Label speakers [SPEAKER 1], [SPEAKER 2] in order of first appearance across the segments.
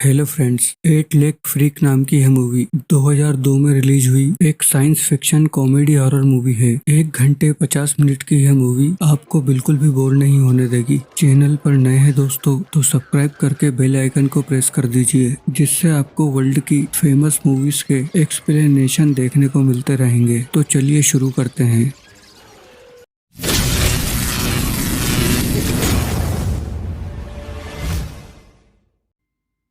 [SPEAKER 1] Hello friends, eight leg freak नाम की यह मूवी 2002 में रिलीज हुई एक science fiction comedy horror movie है। 1 घंटे 50 मिनट की यह मूवी आपको बिल्कुल भी बोर नहीं होने देगी। चैनल पर नए हैं दोस्तों तो सब्सक्राइब करके बेल आइकन को प्रेस कर दीजिए, जिससे आपको वर्ल्ड की फेमस मूवीज के एक्सप्लेनेशन देखने को मिलते रहेंगे। तो चलिए शुरू करते हैं।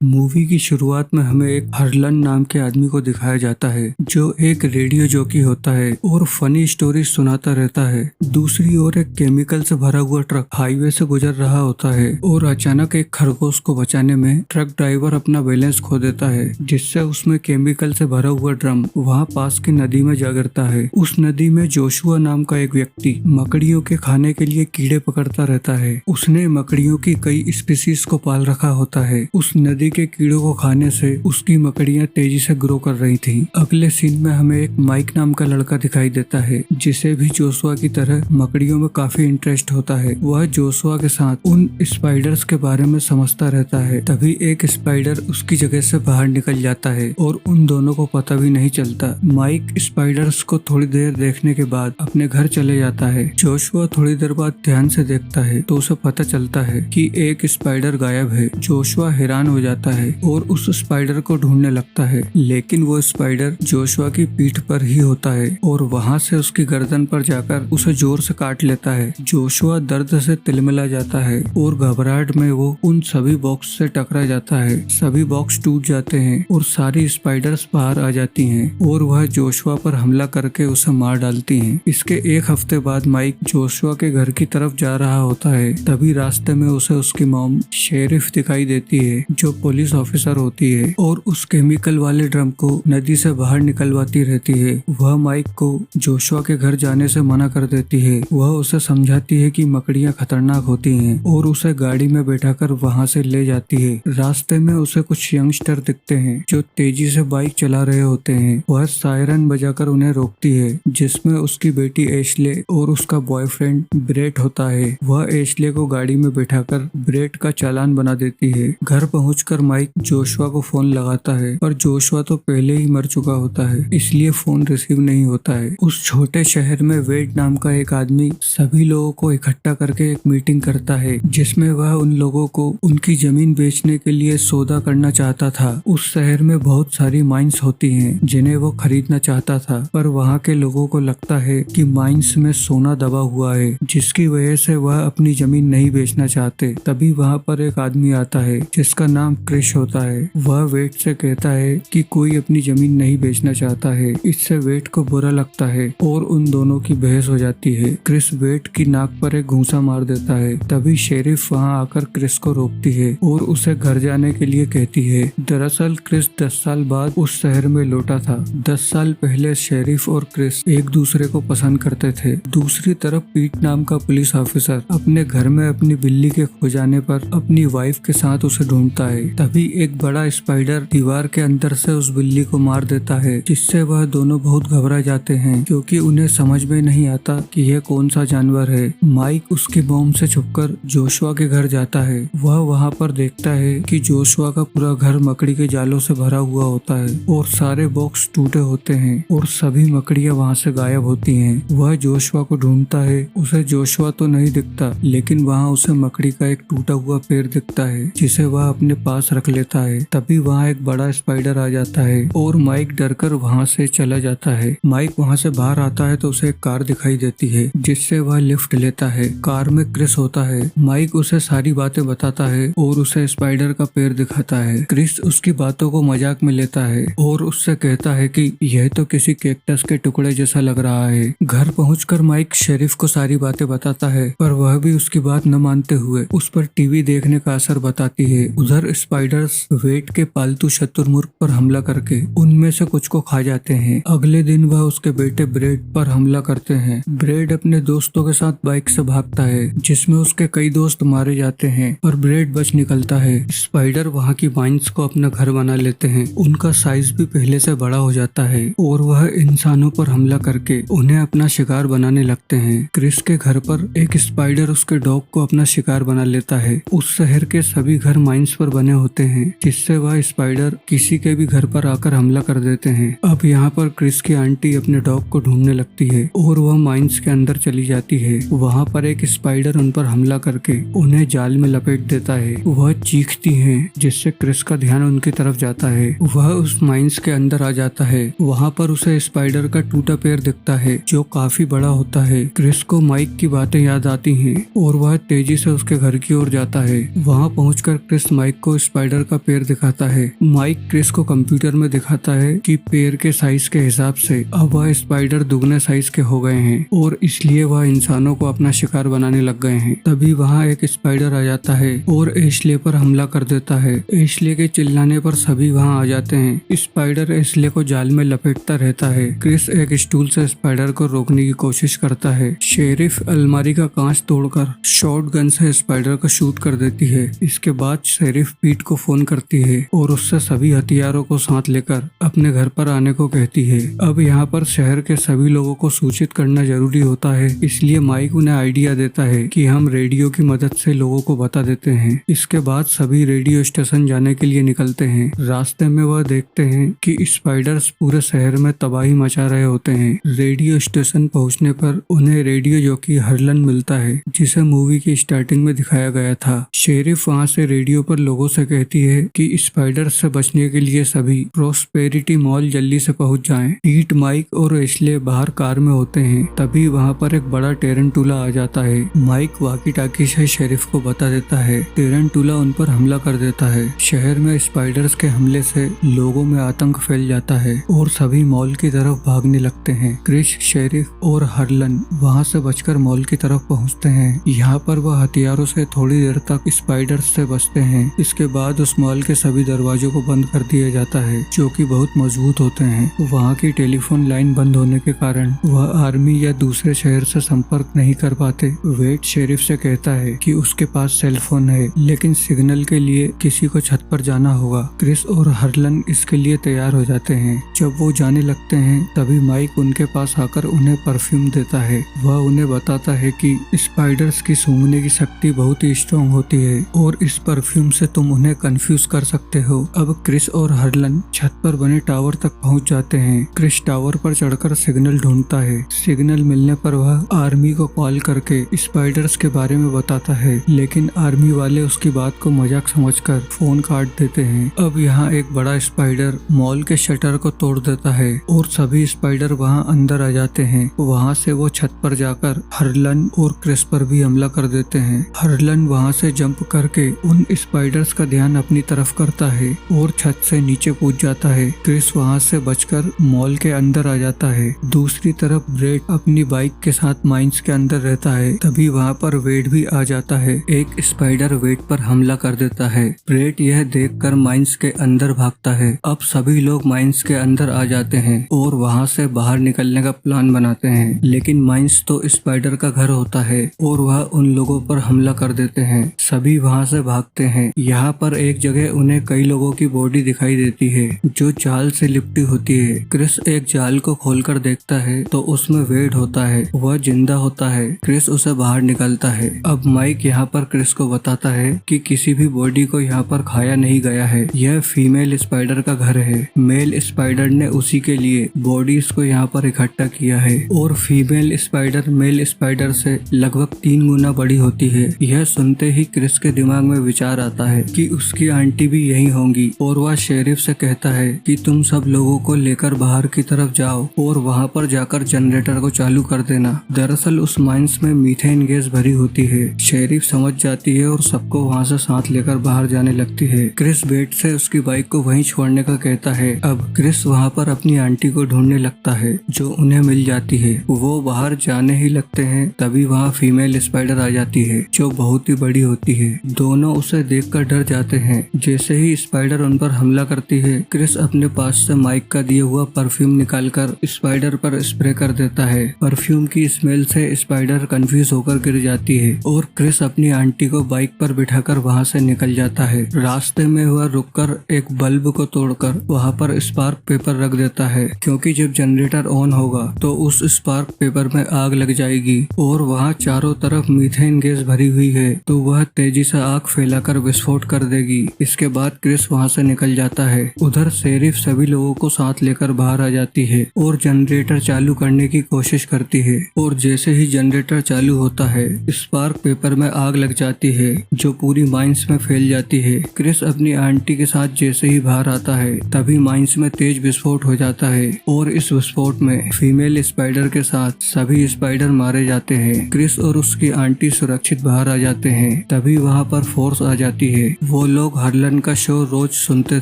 [SPEAKER 1] मूवी की शुरुआत में हमें एक हरलन नाम के आदमी को दिखाया जाता है, जो एक रेडियो जॉकी होता है और फनी स्टोरी सुनाता रहता है। दूसरी ओर एक केमिकल से भरा हुआ ट्रक हाईवे से गुजर रहा होता है और अचानक एक खरगोश को बचाने में ट्रक ड्राइवर अपना बैलेंस खो देता है, जिससे उसमें केमिकल से भरा हुआ ड्रम वहाँ पास की नदी में जा गिरता है। उस नदी में जोशुआ नाम का एक व्यक्ति मकड़ियों के खाने के लिए कीड़े पकड़ता रहता है। उसने मकड़ियों की कई स्पीसीज को पाल रखा होता है। उस नदी के कीड़ों को खाने से उसकी मकड़ियां तेजी से ग्रो कर रही थीं। अगले सीन में हमें एक माइक नाम का लड़का दिखाई देता है, जिसे भी जोशुआ की तरह मकड़ियों में काफी इंटरेस्ट होता है। वह जोशुआ के साथ उन स्पाइडर्स के बारे में समझता रहता है। तभी एक स्पाइडर उसकी जगह से बाहर निकल जाता है और उन दोनों को पता भी नहीं चलता। माइक स्पाइडर्स को थोड़ी देर देखने के बाद अपने घर चले जाता है। जोशुआ थोड़ी देर बाद ध्यान से देखता है तो उसे पता चलता है कि एक स्पाइडर गायब है। जोशुआ हैरान हो जाता है और उस स्पाइडर को ढूंढने लगता है, लेकिन वो स्पाइडर जोशुआ की पीठ पर ही होता है और वहाँ से उसकी गर्दन पर जाकर उसे जोर से काट लेता है। जोशुआ दर्द से तिलमिला जाता है और घबराहट में वो उन सभी बॉक्स से टकरा जाता है। सभी बॉक्स टूट जाते हैं और सारी स्पाइडर्स बाहर आ जाती हैं और वह जोशुआ पर हमला करके उसे मार डालती हैं। इसके एक हफ्ते बाद माइक जोशुआ के घर की तरफ जा रहा होता है। तभी रास्ते में उसे उसकी मॉम शेरिफ दिखाई देती है, जो पुलिस ऑफिसर होती है और उस केमिकल वाले ड्रम को नदी से बाहर निकलवाती रहती है। वह माइक को जोशुआ के घर जाने से मना कर देती है। वह उसे समझाती है कि मकड़ियां खतरनाक होती हैं और उसे गाड़ी में बैठाकर वहां से ले जाती है। रास्ते में उसे कुछ यंगस्टर दिखते हैं जो तेजी से बाइक चला रहे होते हैं। वह सायरन बजाकर उन्हें रोकती है, जिसमें उसकी बेटी एशले और उसका बॉयफ्रेंड ब्रेट होता है। वह एशले को गाड़ी में बैठाकर ब्रेट का चालान बना देती है। घर पहुंचकर माइक जोशुआ को फोन लगाता है, पर जोशुआ तो पहले ही मर चुका होता है, इसलिए फोन रिसीव नहीं होता है। उस छोटे शहर में वेड नाम का एक आदमी सभी लोगों को इकट्ठा करके एक मीटिंग करता है, जिसमें वह उन लोगों को उनकी जमीन बेचने के लिए सौदा करना चाहता था। उस शहर में बहुत सारी माइंस होती हैं जिन्हें वो खरीदना चाहता था, पर वहाँ के लोगों को लगता है कि माइंस में सोना दबा हुआ है, जिसकी वजह से वह अपनी जमीन नहीं बेचना चाहते। तभी वहाँ पर एक आदमी आता है जिसका नाम क्रिश होता है। वह वेट से कहता है कि कोई अपनी जमीन नहीं बेचना चाहता है। इससे वेट को बुरा लगता है और उन दोनों की बहस हो जाती है। क्रिस वेट की नाक पर एक घूंसा मार देता है। तभी शेरिफ वहां आकर क्रिस को रोकती है और उसे घर जाने के लिए कहती है। दरअसल क्रिस 10 साल बाद उस शहर में लौटा था। 10 साल पहले शेरिफ और क्रिस एक दूसरे को पसंद करते थे। दूसरी तरफ पीट नाम का पुलिस ऑफिसर अपने घर में अपनी बिल्ली के खो जाने पर अपनी वाइफ के साथ उसे ढूंढता है। तभी एक बड़ा स्पाइडर दीवार के अंदर से उस बिल्ली को मार देता है, जिससे वह दोनों बहुत घबरा जाते हैं, क्योंकि उन्हें समझ में नहीं आता कि यह कौन सा जानवर है। माइक उसकी मॉम से छुपकर जोशुआ के घर जाता है। वह वहां पर देखता है कि जोशुआ का पूरा घर मकड़ी के जालों से भरा हुआ होता है और सारे बॉक्स टूटे होते हैं और सभी मकड़ियां वहां से गायब होती हैं। वह जोशुआ को ढूंढता है। उसे जोशुआ तो नहीं दिखता, लेकिन वहाँ उसे मकड़ी का एक टूटा हुआ पेड़ दिखता है, जिसे वह अपने पास रख लेता है। तभी वहाँ एक बड़ा स्पाइडर आ जाता है और माइक डरकर वहाँ से चला जाता है। माइक वहाँ से बाहर आता है तो उसे एक कार दिखाई देती है, जिससे वह लिफ्ट लेता है। कार में क्रिस होता है। माइक उसे सारी बातें बताता है और उसे स्पाइडर का पैर दिखाता है। क्रिस उसकी बातों को मजाक में लेता है और उससे कहता है कि यह तो किसी कैक्टस के टुकड़े जैसा लग रहा है। घर पहुंचकर माइक शेरिफ को सारी बातें बताता है, पर वह भी उसकी बात न मानते हुए उस पर टीवी देखने का असर बताती है। उधर स्पाइडर्स वेट के पालतू शुतुरमुर्ग पर हमला करके उनमें से कुछ को खा जाते हैं। अगले दिन वह उसके बेटे ब्रेड पर हमला करते हैं। ब्रेड अपने दोस्तों के साथ बाइक से भागता है, जिसमें उसके कई दोस्त मारे जाते हैं, पर ब्रेड बच निकलता है। स्पाइडर वहाँ की माइंस को अपना घर बना लेते हैं। उनका साइज भी पहले से बड़ा हो जाता है और वह इंसानों पर हमला करके उन्हें अपना शिकार बनाने लगते हैं। क्रिस के घर पर एक स्पाइडर उसके डॉग को अपना शिकार बना लेता है। उस शहर के सभी घर माइंस पर बने होते हैं जिससे वह स्पाइडर किसी के भी घर पर आकर हमला कर देते हैं। अब यहाँ पर क्रिस की आंटी अपने डॉग को ढूंढने लगती है और वह माइंस के अंदर चली जाती है। वहाँ पर एक स्पाइडर उन पर हमला करके उन्हें जाल में लपेट देता है। वह चीखती हैं जिससे क्रिस का ध्यान उनकी तरफ जाता है। वह उस माइंस के अंदर आ जाता है। वहाँ पर उसे स्पाइडर का टूटा पैर दिखता है जो काफी बड़ा होता है। क्रिस को माइक की बातें याद आती हैं और वह तेजी से उसके घर की ओर जाता है। वहाँ पहुंचकर क्रिस माइक को स्पाइडर का पैर दिखाता है। माइक क्रिस को कंप्यूटर में दिखाता है कि पैर के साइज के हिसाब से अब वह स्पाइडर दुगने साइज के हो गए हैं और इसलिए वह इंसानों को अपना शिकार बनाने लग गए हैं। तभी वहाँ एक स्पाइडर आ जाता है और एशले पर हमला कर देता है। एशले के चिल्लाने पर सभी वहाँ आ जाते हैं। स्पाइडर एशले को जाल में लपेटता रहता है। क्रिस एक स्टूल से स्पाइडर को रोकने की कोशिश करता है। शेरिफ अलमारी का कांच तोड़कर शॉटगन से स्पाइडर को शूट कर देती है। इसके बाद शेरिफ पीट को फोन करती है और उससे सभी हथियारों को साथ लेकर अपने घर पर आने को कहती है। अब यहाँ पर शहर के सभी लोगों को सूचित करना जरूरी होता है, इसलिए माइक उन्हें आइडिया देता है कि हम रेडियो की मदद से लोगों को बता देते हैं। इसके बाद सभी रेडियो स्टेशन जाने के लिए निकलते हैं। रास्ते में वह देखते हैं कि स्पाइडर्स पूरे शहर में तबाही मचा रहे होते हैं। रेडियो स्टेशन पहुंचने पर उन्हें रेडियो जॉकी हरलन मिलता है जिसे मूवी की स्टार्टिंग में दिखाया गया था। शेरिफ वहाँ से रेडियो पर लोगों से कहती है कि स्पाइडर्स से बचने के लिए सभी प्रॉस्पेरिटी मॉल जल्दी से पहुंच जाएं। पीट, माइक और एशले बाहर कार में होते हैं। तभी वहाँ पर एक बड़ा टेरेंटुला आ जाता है। माइक वाकी टाकी से शेरिफ को बता देता है। टेरेंटुला उन पर हमला कर देता है। शहर में स्पाइडर्स के हमले से लोगों में आतंक फैल जाता है और सभी मॉल की तरफ भागने लगते हैं। क्रिस, शेरिफ और हरलन वहाँ से बचकर मॉल की तरफ पहुँचते हैं। यहाँ पर वह हथियारों से थोड़ी देर तक स्पाइडर्स से बचते हैं। इसके बाद उस मॉल के सभी दरवाजों को बंद कर दिया जाता है जो कि बहुत मजबूत होते हैं। वहाँ की टेलीफोन लाइन बंद होने के कारण वह आर्मी या दूसरे शहर से संपर्क नहीं कर पाते। वेट शेरिफ से कहता है कि उसके पास सेल फोन है लेकिन सिग्नल के लिए किसी को छत पर जाना होगा। क्रिस और हरलन इसके लिए तैयार हो जाते हैं। जब वो जाने लगते हैं तभी माइक उनके पास आकर उन्हें परफ्यूम देता है। वह उन्हें बताता है कि स्पाइडर्स की सूंघने की शक्ति बहुत ही स्ट्रॉन्ग होती है और इस परफ्यूम से तुम उन्हें कंफ्यूज कर सकते हो। अब क्रिस और हरलन छत पर बने टावर तक पहुंच जाते हैं। क्रिस टावर पर चढ़कर सिग्नल ढूंढता है। सिग्नल मिलने पर वह आर्मी को कॉल करके स्पाइडर्स के बारे में बताता है लेकिन आर्मी वाले उसकी बात को मजाक समझकर फोन काट देते हैं। अब यहाँ एक बड़ा स्पाइडर मॉल के शटर को तोड़ देता है और सभी स्पाइडर वहाँ अंदर आ जाते हैं। वहाँ से वो छत पर जाकर हरलन और क्रिस पर भी हमला कर देते हैं। हरलन वहाँ से जंप करके उन स्पाइडर्स का ध्यान अपनी तरफ करता है और छत से नीचे कूद जाता है। क्रिस वहाँ से बचकर मॉल के अंदर आ जाता है। दूसरी तरफ ब्रेड अपनी बाइक के साथ माइंस के अंदर रहता है। तभी वहाँ पर वेड भी आ जाता है। एक स्पाइडर वेड पर हमला कर देता है। ब्रेड यह देखकर माइंस के अंदर भागता है। अब सभी लोग माइंस के अंदर आ जाते हैं और वहाँ से बाहर निकलने का प्लान बनाते हैं लेकिन माइंस तो स्पाइडर का घर होता है और वह उन लोगों पर हमला कर देते हैं। सभी वहाँ से भागते हैं। यहाँ पर एक जगह उन्हें कई लोगों की बॉडी दिखाई देती है जो जाल से लिपटी होती है। क्रिस एक जाल को खोलकर देखता है तो उसमें वेड होता है। वह जिंदा होता है। क्रिस उसे बाहर निकालता है। अब माइक यहाँ पर क्रिस को बताता है कि किसी भी बॉडी को यहाँ पर खाया नहीं गया है। यह फीमेल स्पाइडर का घर है। मेल स्पाइडर ने उसी के लिए बॉडीज को यहाँ पर इकट्ठा किया है और फीमेल स्पाइडर मेल स्पाइडर से लगभग 3 गुना बड़ी होती है। यह सुनते ही क्रिस के दिमाग में विचार आता है कि उसकी आंटी भी यही होंगी और वह शेरिफ से कहता है कि तुम सब लोगों को लेकर बाहर की तरफ जाओ और वहाँ पर जाकर जनरेटर को चालू कर देना। दरअसल उस माइंस में मीथेन गैस भरी होती है। शेरिफ समझ जाती है और सबको वहाँ से साथ लेकर बाहर जाने लगती है। क्रिस बेट से उसकी बाइक को वहीं छोड़ने का कहता है। अब क्रिस वहाँ पर अपनी आंटी को ढूंढने लगता है जो उन्हें मिल जाती है। वो बाहर जाने ही लगते हैं तभी वहाँ फीमेल स्पाइडर आ जाती है जो बहुत ही बड़ी होती है। दोनों उसे देखकर डर जाते हैं। जैसे ही स्पाइडर उन पर हमला करती है क्रिस अपने पास से माइक का दिया हुआ परफ्यूम निकालकर स्पाइडर पर स्प्रे कर देता है। परफ्यूम की स्मेल से स्पाइडर कंफ्यूज होकर गिर जाती है और क्रिस अपनी आंटी को बाइक पर बिठाकर वहाँ से निकल जाता है। रास्ते में वह रुककर एक बल्ब को तोड़कर वहाँ पर स्पार्क पेपर रख देता है क्योंकि जब जनरेटर ऑन होगा तो उस स्पार्क पेपर में आग लग जाएगी और वहाँ चारों तरफ मीथेन गैस भरी हुई है तो वह तेजी से आग फैलाकर विस्फोट कर देगी। इसके बाद क्रिस वहाँ से निकल जाता है। उधर शेरिफ सभी लोगों को साथ लेकर बाहर आ जाती है और जनरेटर चालू करने की कोशिश करती है, और जैसे ही जनरेटर चालू होता है स्पार्क पेपर में आग लग जाती है जो पूरी माइंस में फैल जाती है। क्रिस अपनी आंटी के साथ जैसे ही बाहर आता है तभी माइंस में तेज विस्फोट हो जाता है और इस विस्फोट में फीमेल स्पाइडर के साथ सभी स्पाइडर मारे जाते हैं। क्रिस और उसकी आंटी सुरक्षित बाहर आ जाते हैं। तभी वहाँ पर फोर्स आ जाती है। वो लोग हार्लन का शो रोज सुनते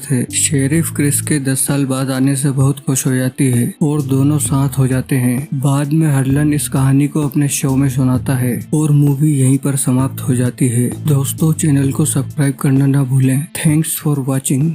[SPEAKER 1] थे। शेरिफ क्रिस के 10 साल बाद आने से बहुत खुश हो जाती है और दोनों साथ हो जाते हैं। बाद में हार्लन इस कहानी को अपने शो में सुनाता है और मूवी यहीं पर समाप्त हो जाती है। दोस्तों, चैनल को सब्सक्राइब करना ना भूलें। Thanks for watching.